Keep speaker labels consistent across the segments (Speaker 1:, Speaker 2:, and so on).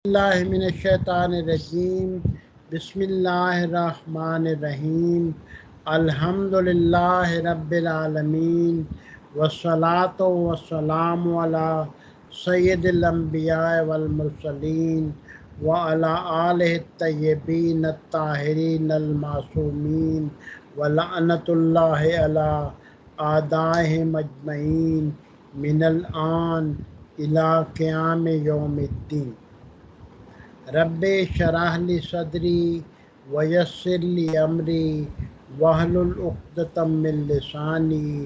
Speaker 1: اللہ من الشیطان الرجیم بسم اللہ الرحمن الرحیم الحمدللہ رب العالمین والصلاة والسلام علی سید الانبیاء والمرسلین وعلی آلہ الطیبین الطاہرین المعصومین ولعنۃ اللہ علی اعدائہم اجمعین من الآن الی قیام یوم الدین۔ رب اشرح لی صدری ویسر لی امری واحلل عقدۃ من لسانی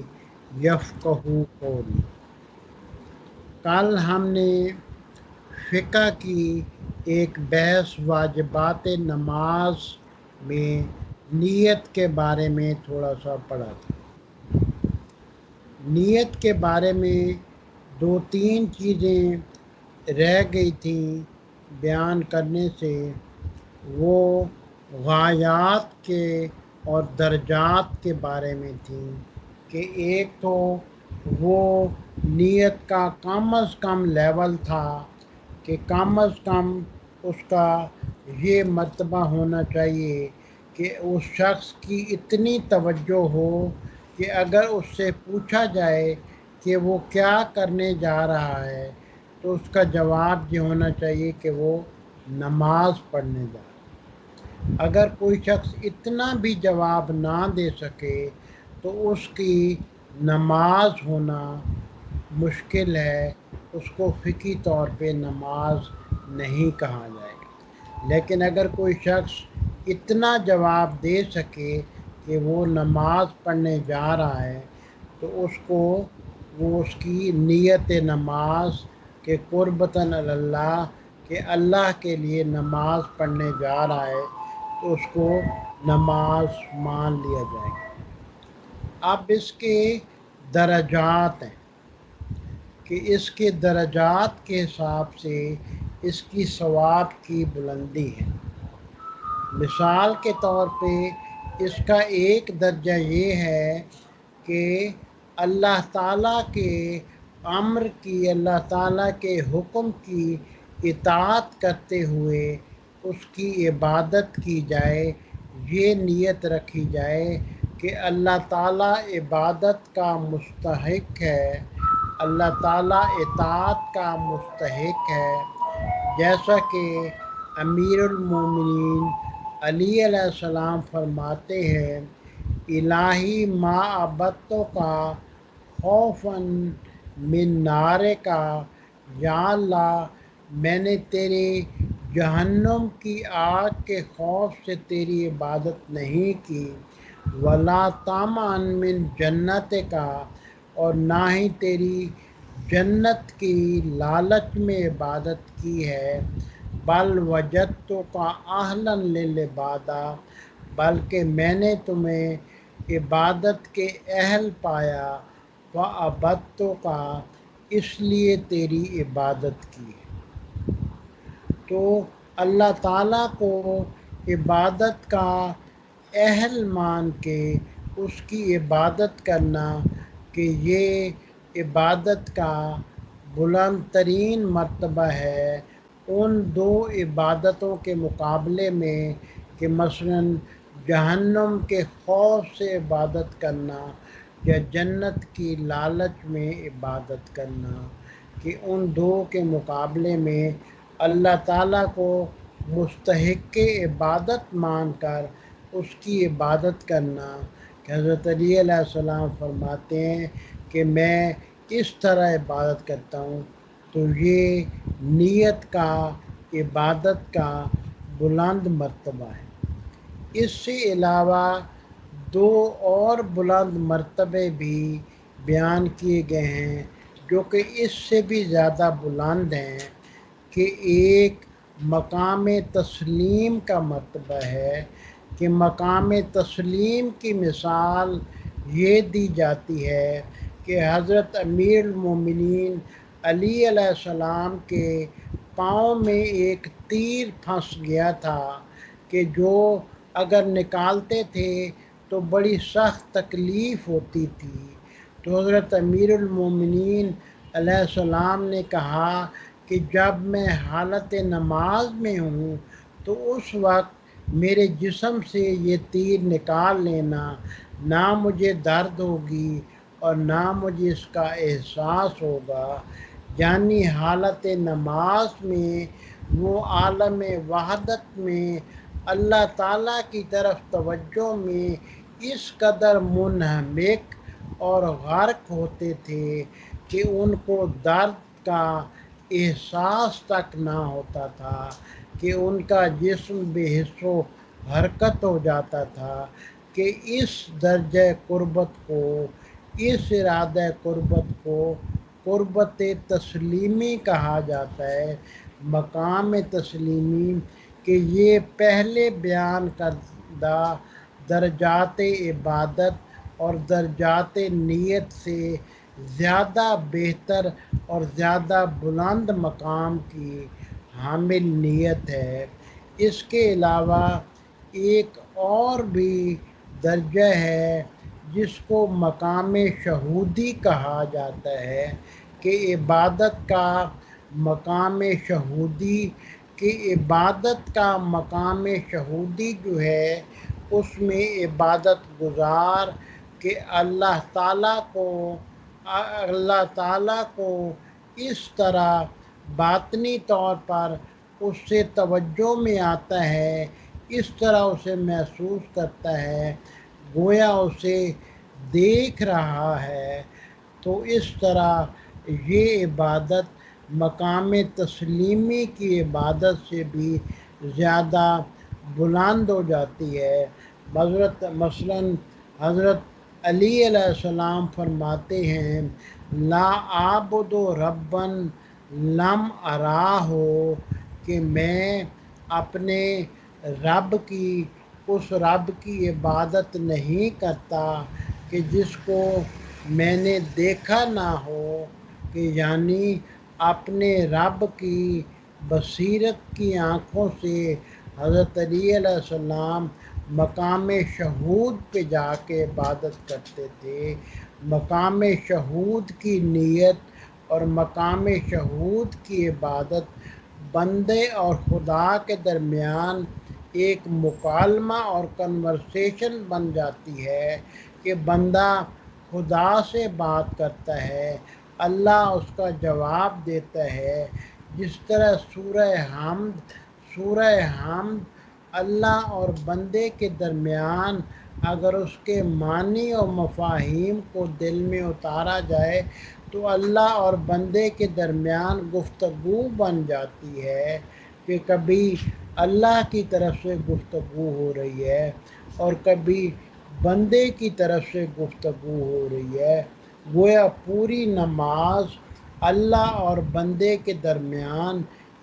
Speaker 1: یفقہوا قولی۔ کل ہم نے فقہ کی ایک بحث واجبات نماز میں نیت کے بارے میں تھوڑا سا پڑھا تھا۔ نیت کے بارے میں 2-3 چیزیں رہ گئی تھیں بیان کرنے سے، وہ غایات کے اور درجات کے بارے میں تھیں کہ ایک تو وہ نیت کا کم از کم لیول تھا کہ کم از کم اس کا یہ مرتبہ ہونا چاہیے کہ اس شخص کی اتنی توجہ ہو کہ اگر اس سے پوچھا جائے کہ وہ کیا کرنے جا رہا ہے تو اس کا جواب یہ ہونا چاہیے کہ وہ نماز پڑھنے جا رہا ہے۔ اگر کوئی شخص اتنا بھی جواب نہ دے سکے تو اس کی نماز ہونا مشکل ہے، اس کو فقہی طور پہ نماز نہیں کہا جائے گا۔ لیکن اگر کوئی شخص اتنا جواب دے سکے کہ وہ نماز پڑھنے جا رہا ہے تو اس کو اس کی نیت نماز کے قربتاً اللہ کہ اللہ کے لیے نماز پڑھنے جا رہا ہے تو اس کو نماز مان لیا جائے گا۔ اب اس کے درجات ہیں کہ اس کے درجات کے حساب سے اس کی ثواب کی بلندی ہے۔ مثال کے طور پہ اس کا ایک درجہ یہ ہے کہ اللہ تعالیٰ کے امر کی، اللہ تعالیٰ کے حکم کی اطاعت کرتے ہوئے اس کی عبادت کی جائے، یہ نیت رکھی جائے کہ اللہ تعالیٰ عبادت کا مستحق ہے، اللہ تعالیٰ اطاعت کا مستحق ہے، جیسا کہ امیر المومنین علی علیہ السلام فرماتے ہیں الہی ما عبدتک خوفاً من نارک، یا اللہ میں نے تیرے جہنم کی آگ کے خوف سے تیری عبادت نہیں کی، ولا طمعاً من جنتک، اور نہ ہی تیری جنت کی لالچ میں عبادت کی ہے، بل وجدتک اہلا للعبادہ، بلکہ میں نے تمہیں عبادت کے اہل پایا، فعبدتک، اس لیے تیری عبادت کی ہے۔ تو اللہ تعالیٰ کو عبادت کا اہل مان کے اس کی عبادت کرنا کہ یہ عبادت کا بلند ترین مرتبہ ہے ان 2 عبادتوں کے مقابلے میں کہ مثلاً جہنم کے خوف سے عبادت کرنا یا جنت کی لالچ میں عبادت کرنا، کہ ان 2 کے مقابلے میں اللہ تعالیٰ کو مستحق عبادت مان کر اس کی عبادت کرنا کہ حضرت علی علیہ السلام فرماتے ہیں کہ میں اس طرح عبادت کرتا ہوں، تو یہ نیت کا، عبادت کا بلند مرتبہ ہے۔ اس سے علاوہ 2 اور بلند مرتبے بھی بیان کیے گئے ہیں جو کہ اس سے بھی زیادہ بلند ہیں، کہ ایک مقام تسلیم کا مرتبہ ہے کہ مقام تسلیم کی مثال یہ دی جاتی ہے کہ حضرت امیر المومنین علی علیہ السلام کے پاؤں میں ایک تیر پھنس گیا تھا کہ جو اگر نکالتے تھے تو بڑی سخت تکلیف ہوتی تھی، تو حضرت امیر المومنین علیہ السلام نے کہا کہ جب میں حالت نماز میں ہوں تو اس وقت میرے جسم سے یہ تیر نکال لینا، نہ مجھے درد ہوگی اور نہ مجھے اس کا احساس ہوگا۔ یعنی حالت نماز میں وہ عالم وحدت میں اللہ تعالیٰ کی طرف توجہ میں اس قدر منہمک اور غرق ہوتے تھے کہ ان کو درد کا احساس تک نہ ہوتا تھا، کہ ان کا جسم بے حس و حرکت ہو جاتا تھا، کہ اس درجہ قربت کو، اس ارادہ قربت کو قربت تسلیمی کہا جاتا ہے، مقام تسلیمی، کہ یہ پہلے بیان کردہ درجات عبادت اور درجات نیت سے زیادہ بہتر اور زیادہ بلند مقام کی حامل نیت ہے۔ اس کے علاوہ ایک اور بھی درجہ ہے جس کو مقام شہودی کہا جاتا ہے، کہ عبادت کا مقام شہودی، کہ عبادت کا مقام شہودی جو ہے اس میں عبادت گزار کہ اللہ تعالیٰ کو اس طرح باطنی طور پر اس سے توجہ میں آتا ہے، اس طرح اسے محسوس کرتا ہے گویا اسے دیکھ رہا ہے، تو اس طرح یہ عبادت مقام تسلیمی کی عبادت سے بھی زیادہ بلند ہو جاتی ہے۔ مثلاً حضرت علی علیہ السلام فرماتے ہیں، لا اعبد ربا لم ارہ، کہ میں اپنے اس رب کی عبادت نہیں کرتا کہ جس کو میں نے دیکھا نہ ہو، کہ یعنی اپنے رب کی بصیرت کی آنکھوں سے حضرت علی علیہ السلام مقام شہود پہ جا کے عبادت کرتے تھے۔ مقام شہود کی نیت اور مقام شہود کی عبادت بندے اور خدا کے درمیان ایک مکالمہ اور کنورسیشن بن جاتی ہے، کہ بندہ خدا سے بات کرتا ہے، اللہ اس کا جواب دیتا ہے، جس طرح سورہ حمد اللہ اور بندے کے درمیان اگر اس کے معنی اور مفاہیم کو دل میں اتارا جائے تو اللہ اور بندے کے درمیان گفتگو بن جاتی ہے، کہ کبھی اللہ کی طرف سے گفتگو ہو رہی ہے اور کبھی بندے کی طرف سے گفتگو ہو رہی ہے۔ گویا پوری نماز اللہ اور بندے کے درمیان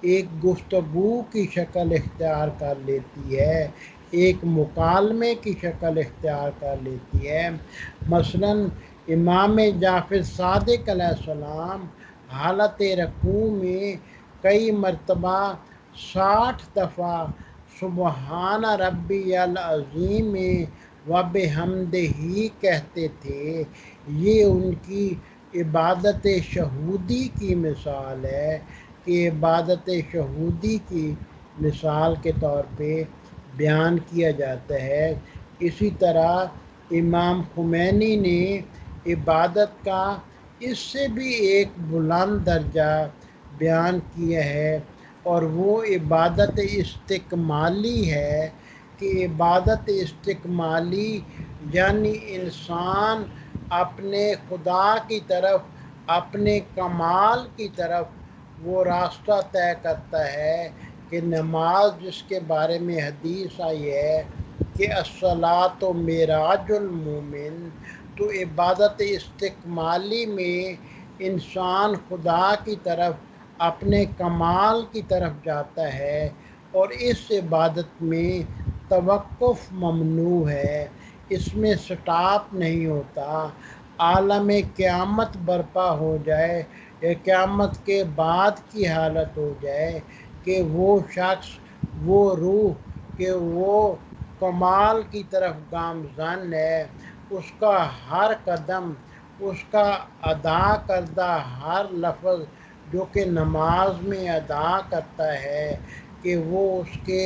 Speaker 1: ایک گفتگو کی شکل اختیار کر لیتی ہے، ایک مکالمے کی شکل اختیار کر لیتی ہے۔ مثلاً امام جعفر صادق علیہ السلام حالت رکوع میں کئی مرتبہ 60 دفعہ سبحان ربی العظیم و بحمدہ کہتے تھے۔ یہ ان کی عبادت شہودی کی مثال ہے، کہ عبادت شہودی کی مثال کے طور پہ بیان کیا جاتا ہے۔ اسی طرح امام خمینی نے عبادت کا اس سے بھی ایک بلند درجہ بیان کیا ہے، اور وہ عبادت استکمالی ہے، کہ عبادت استکمالی یعنی انسان اپنے خدا کی طرف، اپنے کمال کی طرف وہ راستہ طے کرتا ہے، کہ نماز جس کے بارے میں حدیث آئی ہے کہ الصلاۃ معراج المومن، تو عبادت استکمالی میں انسان خدا کی طرف، اپنے کمال کی طرف جاتا ہے، اور اس عبادت میں توقف ممنوع ہے، اس میں سٹاپ نہیں ہوتا۔ عالم قیامت برپا ہو جائے یا قیامت کے بعد کی حالت ہو جائے کہ وہ شخص، وہ روح، کہ وہ کمال کی طرف گامزن ہے، اس کا ہر قدم، اس کا ادا کردہ ہر لفظ جو کہ نماز میں ادا کرتا ہے کہ وہ اس کے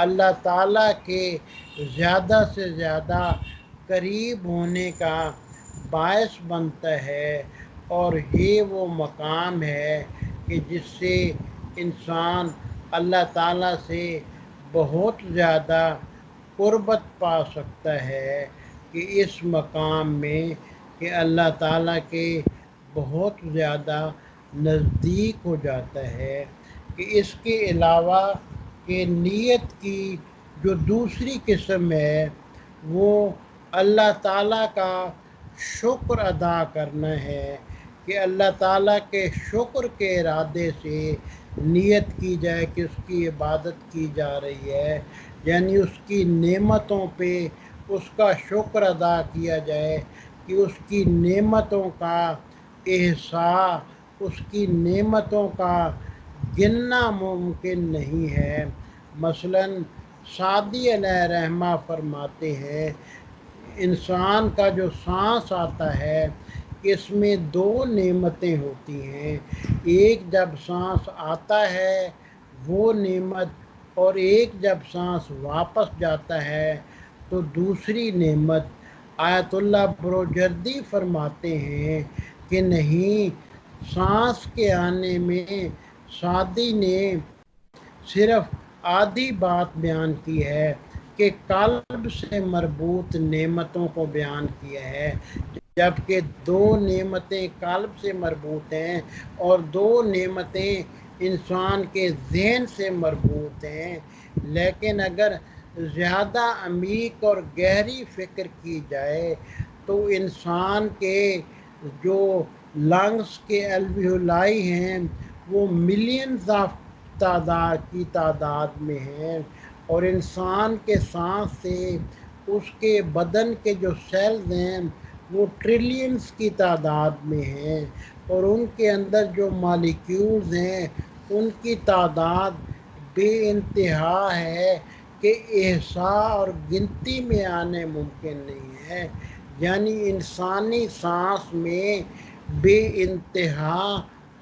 Speaker 1: اللہ تعالیٰ کے زیادہ سے زیادہ قریب ہونے کا باعث بنتا ہے، اور یہ وہ مقام ہے کہ جس سے انسان اللہ تعالیٰ سے بہت زیادہ قربت پا سکتا ہے، کہ اس مقام میں کہ اللہ تعالیٰ کے بہت زیادہ نزدیک ہو جاتا ہے۔ کہ اس کے علاوہ کہ نیت کی جو دوسری قسم ہے وہ اللہ تعالیٰ کا شکر ادا کرنا ہے، کہ اللہ تعالیٰ کے شکر کے ارادے سے نیت کی جائے کہ اس کی عبادت کی جا رہی ہے، یعنی اس کی نعمتوں پہ اس کا شکر ادا کیا جائے، کہ اس کی نعمتوں کا احصاء، اس کی نعمتوں کا گننا ممکن نہیں ہے۔ مثلاً سعدی علیہ رحمہ فرماتے ہیں انسان کا جو سانس آتا ہے اس میں دو نعمتیں ہوتی ہیں، ایک جب سانس آتا ہے وہ نعمت، اور ایک جب سانس واپس جاتا ہے تو دوسری نعمت۔ آیت اللہ بروجردی فرماتے ہیں کہ نہیں، سانس کے آنے میں سعدی نے صرف آدھی بات بیان کی ہے کہ قلب سے مربوط نعمتوں کو بیان کیا ہے، جبکہ دو نعمتیں قلب سے مربوط ہیں اور دو نعمتیں انسان کے ذہن سے مربوط ہیں۔ لیکن اگر زیادہ عمیق اور گہری فکر کی جائے تو انسان کے جو لنگس کے الویولائی ہیں وہ ملینز آف تعداد میں ہیں، اور انسان کے سانس سے اس کے بدن کے جو سیلز ہیں وہ ٹریلینز کی تعداد میں ہیں، اور ان کے اندر جو مالیکیولز ہیں ان کی تعداد بے انتہا ہے کہ احصاء اور گنتی میں آنے ممکن نہیں ہے۔ یعنی انسانی سانس میں بے انتہا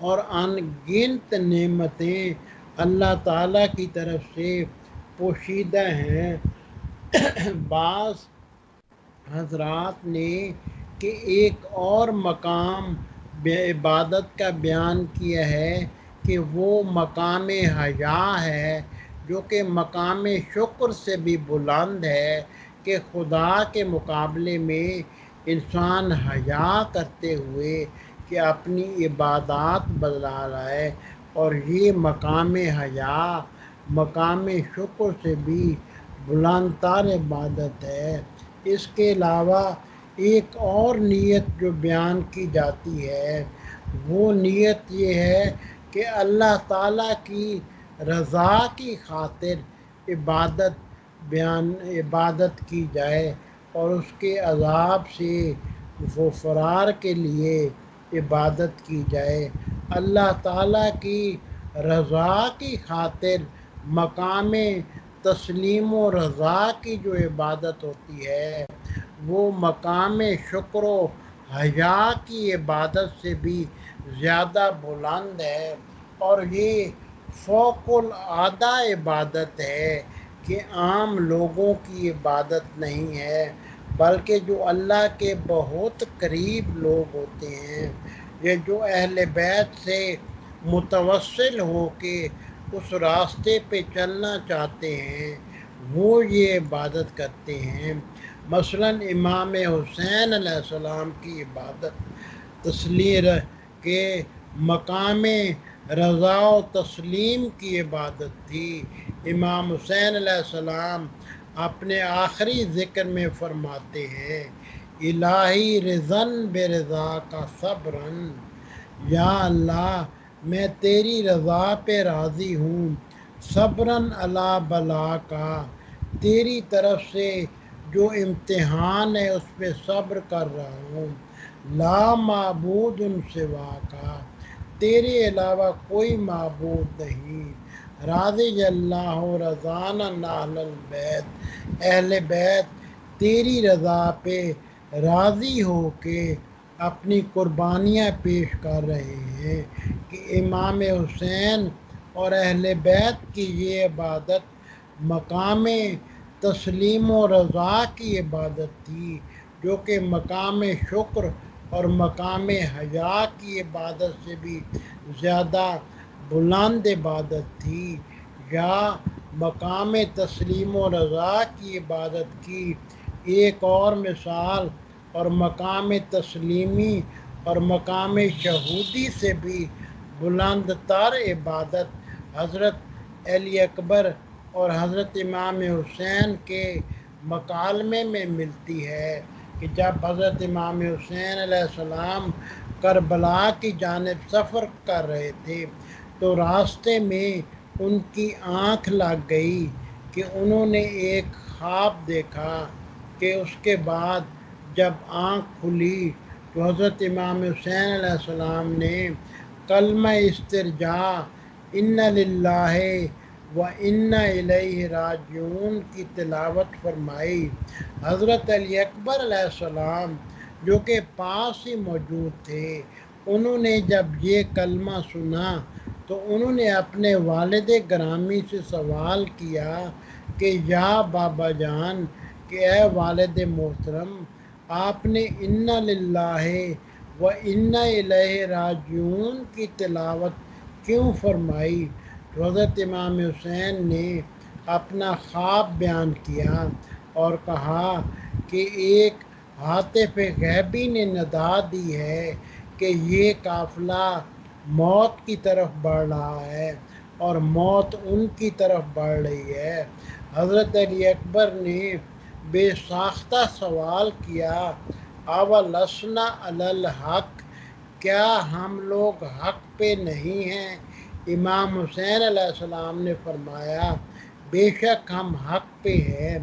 Speaker 1: اور ان گنت نعمتیں اللہ تعالیٰ کی طرف سے پوشیدہ ہیں۔ بعض حضرات نے کہ ایک اور مقام عبادت کا بیان کیا ہے کہ وہ مقام حیا ہے، جو کہ مقام شکر سے بھی بلند ہے، کہ خدا کے مقابلے میں انسان حیا کرتے ہوئے کہ اپنی عبادات بدلا رہا ہے، اور یہ مقام حیا مقام شکر سے بھی بلند تر عبادت ہے۔ اس کے علاوہ ایک اور نیت جو بیان کی جاتی ہے وہ نیت یہ ہے کہ اللہ تعالیٰ کی رضا کی خاطر عبادت کی جائے، اور اس کے عذاب سے فرار کے لیے عبادت کی جائے۔ اللہ تعالیٰ کی رضا کی خاطر مقام تسلیم و رضا کی جو عبادت ہوتی ہے وہ مقام شکر و حیا کی عبادت سے بھی زیادہ بلند ہے، اور یہ فوق العادہ عبادت ہے کہ عام لوگوں کی عبادت نہیں ہے، بلکہ جو اللہ کے بہت قریب لوگ ہوتے ہیں، یہ جو اہل بیت سے متوسل ہو کے اس راستے پہ چلنا چاہتے ہیں وہ یہ عبادت کرتے ہیں۔ مثلاً امام حسین علیہ السلام کی عبادت تسلیم کے مقام رضا و تسلیم کی عبادت تھی۔ امام حسین علیہ السلام اپنے آخری ذکر میں فرماتے ہیں الہی رضن بے رضا کا صبرن، یا اللہ میں تیری رضا پہ راضی ہوں، صبرن علی بلا کا، تیری طرف سے جو امتحان ہے اس پہ صبر کر رہا ہوں، لا معبود سوا کا، تیرے علاوہ کوئی معبود نہیں، راضی اللہ رضان اہل البیت، اہل بیت تیری رضا پہ راضی ہو کے اپنی قربانیاں پیش کر رہے ہیں کہ امام حسین اور اہل بیت کی یہ عبادت مقام تسلیم و رضا کی عبادت تھی، جو کہ مقام شکر اور مقام حیا کی عبادت سے بھی زیادہ بلند عبادت تھی، یا مقام تسلیم و رضا کی عبادت کی ایک اور مثال اور مقام تسلیمی اور مقام شہودی سے بھی بلند تر عبادت حضرت علی اکبر اور حضرت امام حسین کے مکالمے میں ملتی ہے کہ جب حضرت امام حسین علیہ السلام کربلا کی جانب سفر کر رہے تھے تو راستے میں ان کی آنکھ لگ گئی کہ انہوں نے ایک خواب دیکھا کہ اس کے بعد جب آنکھ کھلی تو حضرت امام حسین علیہ السلام نے کلمہ استرجاع ان للہ و انا الیہ راجعون کی تلاوت فرمائی۔ حضرت علی اکبر علیہ السلام جو کہ پاس ہی موجود تھے، انہوں نے جب یہ کلمہ سنا تو انہوں نے اپنے والد گرامی سے سوال کیا کہ یا بابا جان، کہ اے والد محترم، آپ نے انا للہ و انا الیہ راجعون کی تلاوت کیوں فرمائی؟ تو حضرت امام حسین نے اپنا خواب بیان کیا اور کہا کہ ایک ہاتف غیبی نے ندا دی ہے کہ یہ قافلہ موت کی طرف بڑھ رہا ہے اور موت ان کی طرف بڑھ رہی ہے۔ حضرت علی اکبر نے بے ساختہ سوال کیا، اولسنا علی الحق، کیا ہم لوگ حق پہ نہیں ہیں؟ امام حسین علیہ السلام نے فرمایا بے شک ہم حق پہ ہیں۔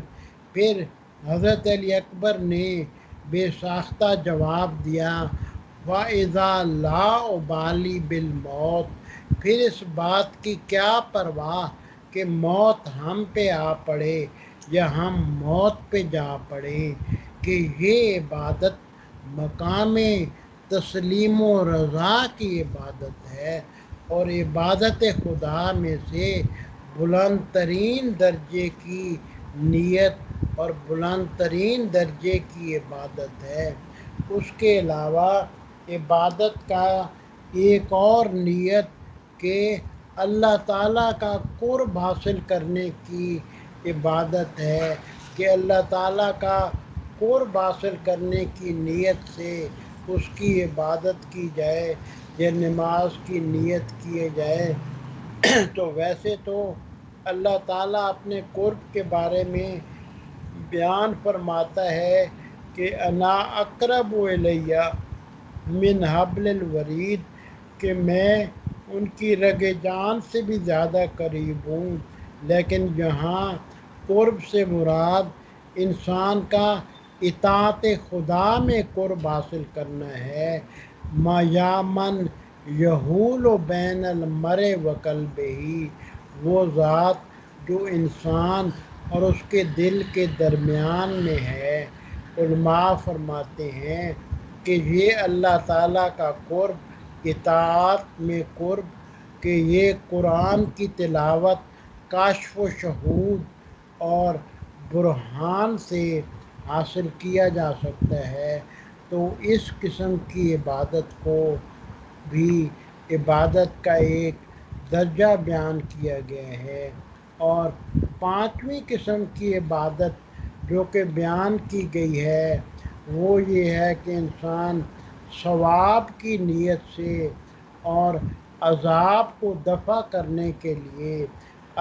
Speaker 1: پھر حضرت علی اکبر نے بے ساختہ جواب دیا، وَإِذَا لَا أُبَالِي بِالْمَوْتِ، پھر اس بات کی کیا پرواہ کہ موت ہم پہ آ پڑے یا ہم موت پہ جا پڑیں، کہ یہ عبادت مقام تسلیم و رضا کی عبادت ہے اور عبادت خدا میں سے بلند ترین درجے کی نیت اور بلند ترین درجے کی عبادت ہے۔ اس کے علاوہ عبادت کا ایک اور نیت کہ اللہ تعالیٰ کا قرب حاصل کرنے کی عبادت ہے، کہ اللہ تعالیٰ کا قرب حاصل کرنے کی نیت سے اس کی عبادت کی جائے یا نماز کی نیت کیے جائے۔ تو ویسے تو اللہ تعالیٰ اپنے قرب کے بارے میں بیان فرماتا ہے کہ انا اقرب الیہ من حبل الورید، کہ میں ان کی رگ جان سے بھی زیادہ قریب ہوں، لیکن یہاں قرب سے مراد انسان کا اطاعت خدا میں قرب حاصل کرنا ہے، ما یا من یحول بین المرء و قلبہ، وہ ذات جو انسان اور اس کے دل کے درمیان میں ہے۔ علماء فرماتے ہیں کہ یہ اللہ تعالیٰ کا قرب، اطاعت میں قرب، کہ یہ قرآن کی تلاوت، کشف و شہود اور برہان سے حاصل کیا جا سکتا ہے۔ تو اس قسم کی عبادت کو بھی عبادت کا ایک درجہ بیان کیا گیا ہے۔ اور پانچویں قسم کی عبادت جو کہ بیان کی گئی ہے وہ یہ ہے کہ انسان ثواب کی نیت سے اور عذاب کو دفع کرنے کے لیے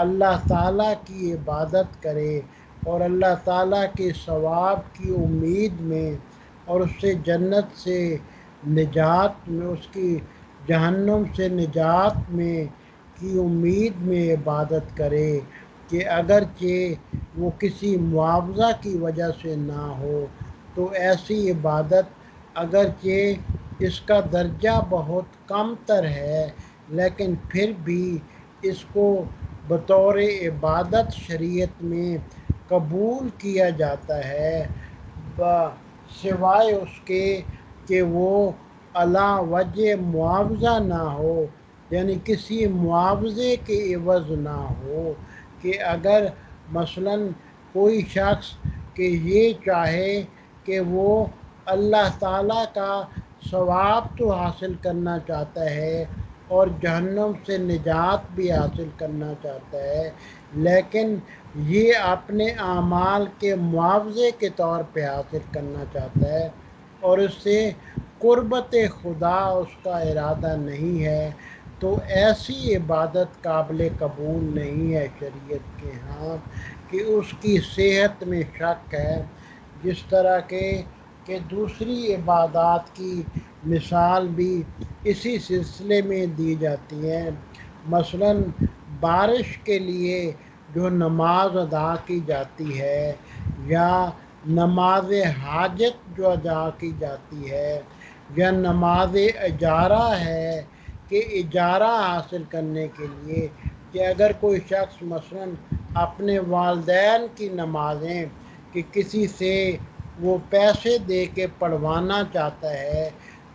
Speaker 1: اللہ تعالیٰ کی عبادت کرے اور اللہ تعالیٰ کے ثواب کی امید میں اور اس سے جنت سے نجات میں، اس کی جہنم سے نجات میں کی امید میں عبادت کرے، کہ اگرچہ وہ کسی معاوضہ کی وجہ سے نہ ہو تو ایسی عبادت اگرچہ اس کا درجہ بہت کم تر ہے لیکن پھر بھی اس کو بطور عبادت شریعت میں قبول کیا جاتا ہے، سوائے اس کے کہ وہ علا وجہ معاوضہ نہ ہو، یعنی کسی معاوضے کے عوض نہ ہو، کہ اگر مثلاً کوئی شخص کہ یہ چاہے کہ وہ اللہ تعالیٰ کا ثواب تو حاصل کرنا چاہتا ہے اور جہنم سے نجات بھی حاصل کرنا چاہتا ہے، لیکن یہ اپنے اعمال کے معاوضے کے طور پہ حاصل کرنا چاہتا ہے اور اس سے قربت خدا اس کا ارادہ نہیں ہے، تو ایسی عبادت قابل قبول نہیں ہے شریعت کے ہاں، کہ اس کی صحت میں شک ہے۔ جس طرح کہ دوسری عبادات کی مثال بھی اسی سلسلے میں دی جاتی ہے، مثلاً بارش کے لیے جو نماز ادا کی جاتی ہے، یا نماز حاجت جو ادا کی جاتی ہے، یا نماز اجارہ ہے کہ اجارہ حاصل کرنے کے لیے، کہ اگر کوئی شخص مثلاً اپنے والدین کی نمازیں کہ کسی سے وہ پیسے دے کے پڑھوانا چاہتا ہے،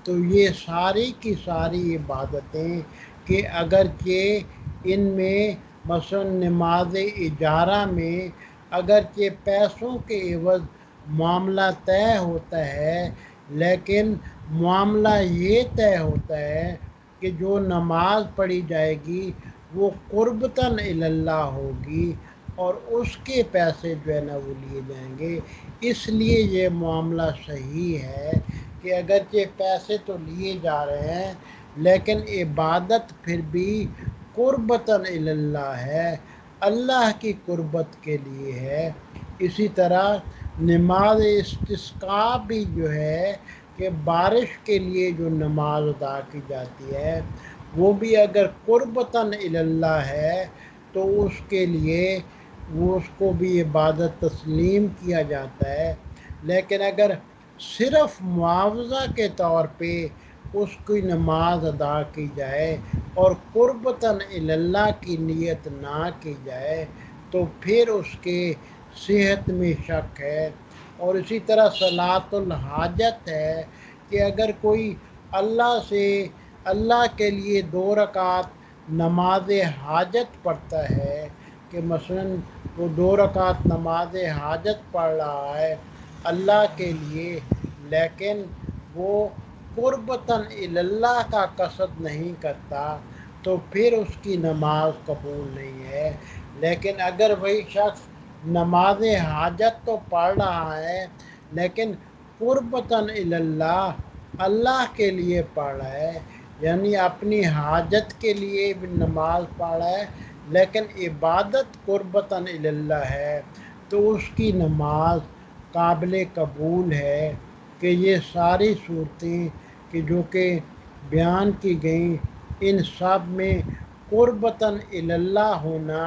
Speaker 1: تو یہ ساری کی ساری عبادتیں کہ اگرچہ ان میں مثلاً نماز اجارہ میں اگرچہ پیسوں کے عوض معاملہ طے ہوتا ہے، لیکن معاملہ یہ طے ہوتا ہے کہ جو نماز پڑھی جائے گی وہ قربتاً اللہ ہوگی اور اس کے پیسے جو ہے نا وہ لیے جائیں گے۔ اس لیے یہ معاملہ صحیح ہے کہ اگرچہ پیسے تو لیے جا رہے ہیں لیکن عبادت پھر بھی قربتاً اللہ ہے، اللہ کی قربت کے لیے ہے۔ اسی طرح نماز استسقاء بھی جو ہے کہ بارش کے لیے جو نماز ادا کی جاتی ہے وہ بھی اگر قربتاً اللہ ہے تو اس کے لیے وہ اس کو بھی عبادت تسلیم کیا جاتا ہے، لیکن اگر صرف معاوضہ کے طور پہ اس کی نماز ادا کی جائے اور قربتاً اللہ کی نیت نہ کی جائے تو پھر اس کے صحت میں شک ہے۔ اور اسی طرح صلاۃ الحاجت ہے کہ اگر کوئی اللہ سے اللہ کے لیے 2 رکعت نماز حاجت پڑھتا ہے، کہ مثلاً وہ 2 رکعت نماز حاجت پڑھ رہا ہے اللہ کے لیے، لیکن وہ قربتاً اللہ کا قصد نہیں کرتا، تو پھر اس کی نماز قبول نہیں ہے۔ لیکن اگر وہی شخص نماز حاجت تو پڑھ رہا ہے لیکن قربتاً اللہ کے لیے پڑھ رہا ہے، یعنی اپنی حاجت کے لیے بھی نماز پڑھ رہا ہے لیکن عبادت قربتاً اللہ ہے، تو اس کی نماز قابل قبول ہے۔ کہ یہ ساری صورتیں کہ جو کہ بیان کی گئیں ان سب میں قربتاً اللہ ہونا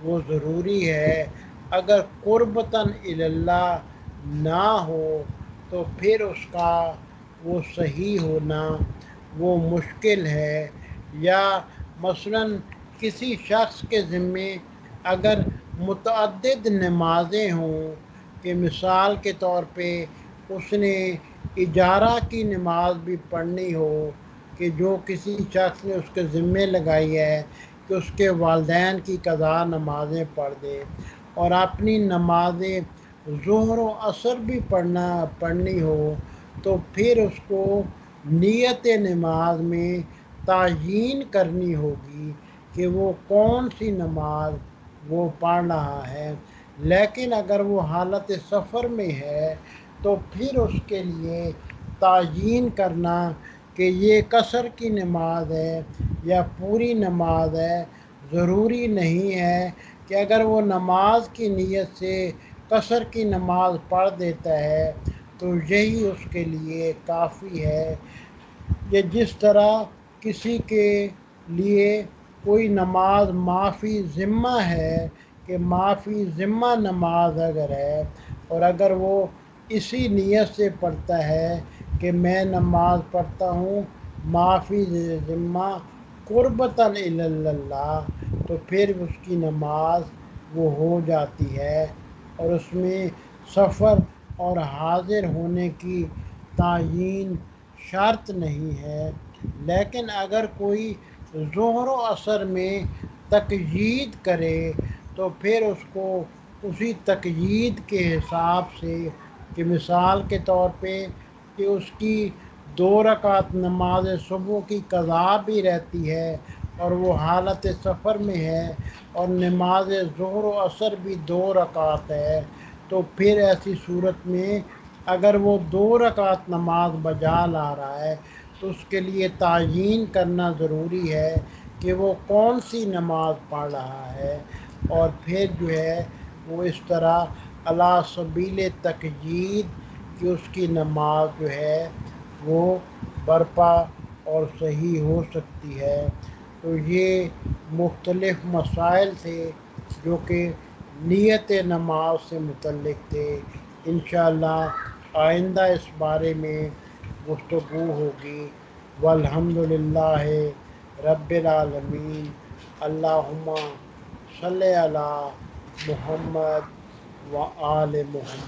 Speaker 1: وہ ضروری ہے۔ اگر قربتاً اللہ نہ ہو تو پھر اس کا وہ صحیح ہونا وہ مشکل ہے۔ یا مثلاً کسی شخص کے ذمے اگر متعدد نمازیں ہوں، کہ مثال کے طور پہ اس نے اجارہ کی نماز بھی پڑھنی ہو، کہ جو کسی شخص نے اس کے ذمے لگائی ہے کہ اس کے والدین کی قضا نمازیں پڑھ دے، اور اپنی نمازیں ظہر و عصر بھی پڑھنی ہو، تو پھر اس کو نیت نماز میں تعیین کرنی ہوگی کہ وہ کون سی نماز وہ پڑھ رہا ہے۔ لیکن اگر وہ حالت سفر میں ہے تو پھر اس کے لیے تعیین کرنا کہ یہ قصر کی نماز ہے یا پوری نماز ہے ضروری نہیں ہے، کہ اگر وہ نماز کی نیت سے قصر کی نماز پڑھ دیتا ہے تو یہی اس کے لیے کافی ہے۔ یہ جس طرح کسی کے لیے کوئی نماز معافی ذمہ ہے، کہ معافی ذمہ نماز اگر ہے اور اگر وہ اسی نیت سے پڑھتا ہے کہ میں نماز پڑھتا ہوں معافی ذمہ قربتاً اللہ، تو پھر اس کی نماز وہ ہو جاتی ہے اور اس میں سفر اور حاضر ہونے کی تعیین شرط نہیں ہے، لیکن اگر کوئی ظہر و عصر میں تقیید کرے تو پھر اس کو اسی تقیید کے حساب سے، کہ مثال کے طور پہ کہ اس کی 2 رکعت نماز صبح کی قضا بھی رہتی ہے اور وہ حالت سفر میں ہے، اور نماز ظہر و عصر بھی 2 رکعت ہے، تو پھر ایسی صورت میں اگر وہ 2 رکعت نماز بجا لا رہا ہے تو اس کے لیے تعیین کرنا ضروری ہے کہ وہ کون سی نماز پڑھ رہا ہے، اور پھر جو ہے وہ اس طرح علی سبیل تقیید کہ اس کی نماز جو ہے وہ برپا اور صحیح ہو سکتی ہے۔ تو یہ مختلف مسائل تھے جو کہ نیت نماز سے متعلق تھے۔ انشاءاللہ آئندہ اس بارے میں گفتگو ہوگی۔ والحمد للہ رب العالمین۔ اللہم صلی علی محمد و آل محمد۔